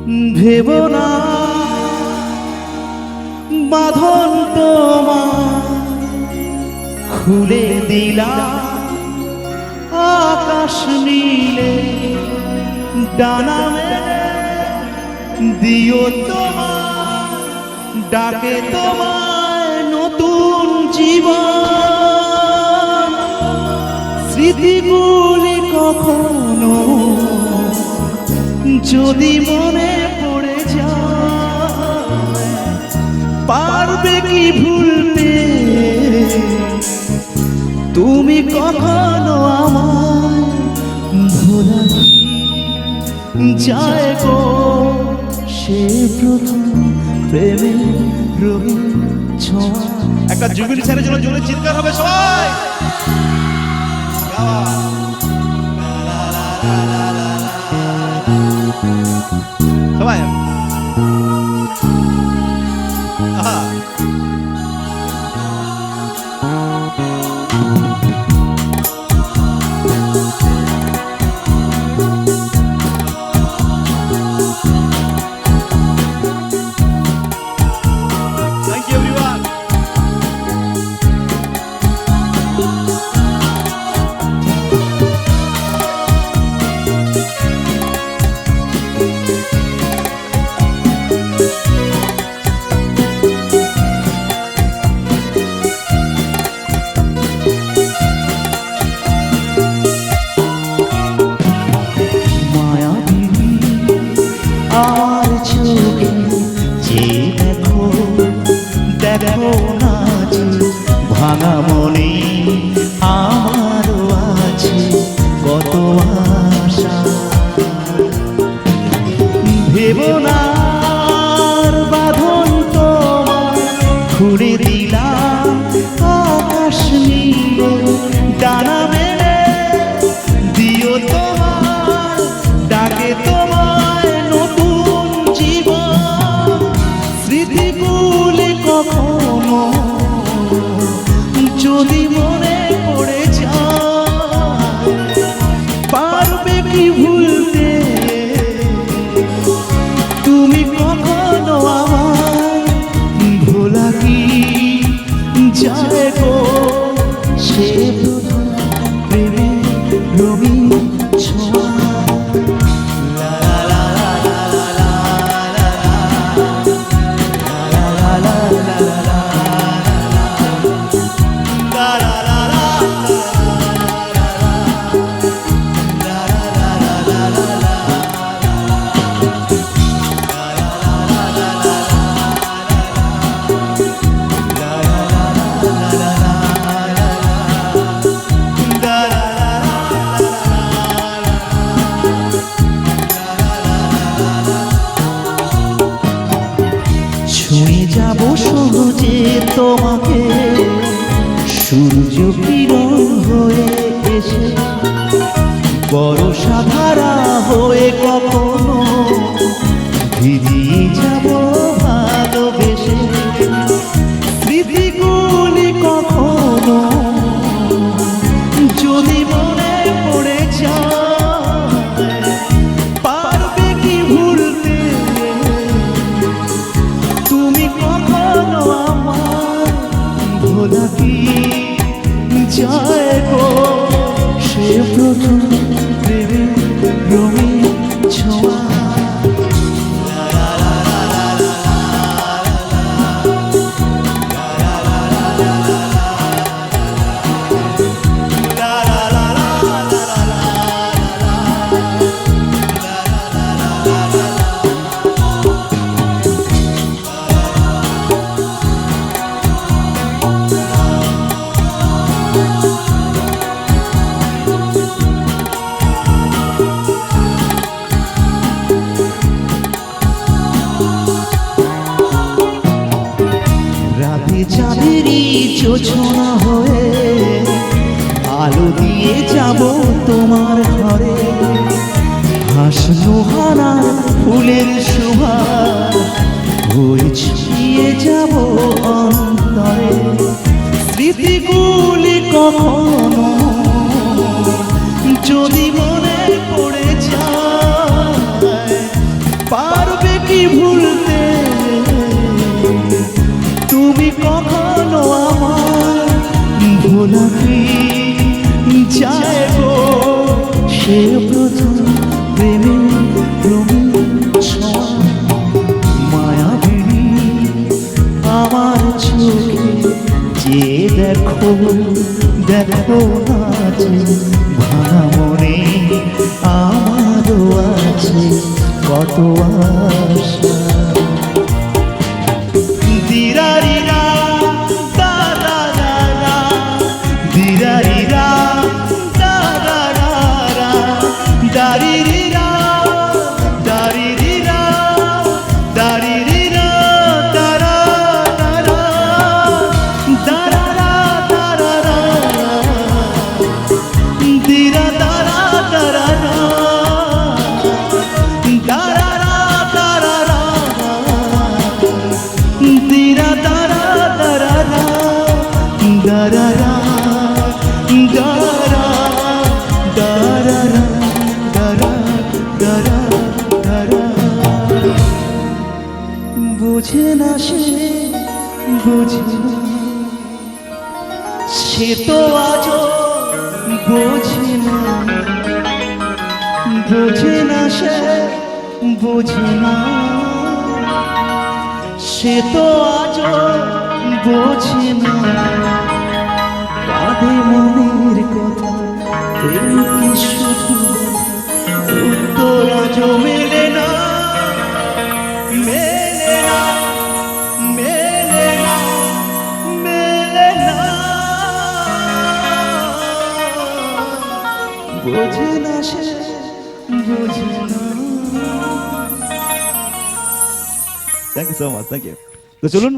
ভেবো না বাঁধন তোমার খুলে দিলাম আকাশ নীলে ডানা মেলে দিও তোমার ডাকে তোমায় নতুন জীবন স্মৃতিগুলি কখনো যদি মনে পড়ে যায় পারবে কি ভুলতে তুমি কখনো আমায় ভোলা যায় গো সে প্রথম প্রেমের রঙিন ছোঁয়া। একটা জুবিলি স্যারের জন্য জোরে চিৎকার হবে সবাই। সবাই আমার চোখে যে দেখো দেখো না যে ভাঙা মনে আমারও আছে কত আশা ভেবো না বাঁধন তোমার খুলে দিলাম আকাশ নীলে ডানা মেলে দিও তোমার ডাকে তোমায় নতুন জীবন স্মৃতিগুলি কখনো যদি মনে পড়ে যায় পারবে কি ভুলতে তুমি কখনো আমার ভোলা কি যায় গো সে প্রথম প্রেমের রঙিন ছোঁয়া। ছুঁয়ে যাব সহজে তোমাকে সূর্য কিরণ হয়ে এসে বর্ষা ধারা হয়ে কখনো ভিজিয়ে যাব ভালোবেসে স্মৃতিগুলি কখনো যদি মনে পড়ে যায় পারবে কি ভুলতে তুমি কখনো আমার ভোলা কি যায় গো সে প্রথম প্রেমের রঙিন ছোঁয়া। রাতে চাঁদেরই জোছনা হয়ে আলো দিয়ে যাব তোমার ঘরে হাসনো হারা ফুলের সুবাস হয়ে ছড়িয়ে যাব অন্তরে স্মৃতিগুলি কখনো যদি মনে পড়ে যায় পারবে দেখো নাচে ভাঙা মনে আমারও আছে কত আশা দিরারিরা দারারা দিরারিরা দারারা দারিরিরা দারিরিরা দারিরিরা দারারা দারারা দারারা দিরা দারা দারারা দারারা দারারা দিরা দারা দারারা দারারা দারা দারারা দারা দারা দারা বুঝে না সে বুঝে না সে তো আজও বোঝে না বোঝে না সে বোঝে না সে তো আজও বোঝে না কাঁদে মনের কথা প্রেম কি শুধু উত্তর আজও মেলে না মেলে না মেলে না মেলে না বোঝে না সে বোঝে না thank you so much thank you তো চলুন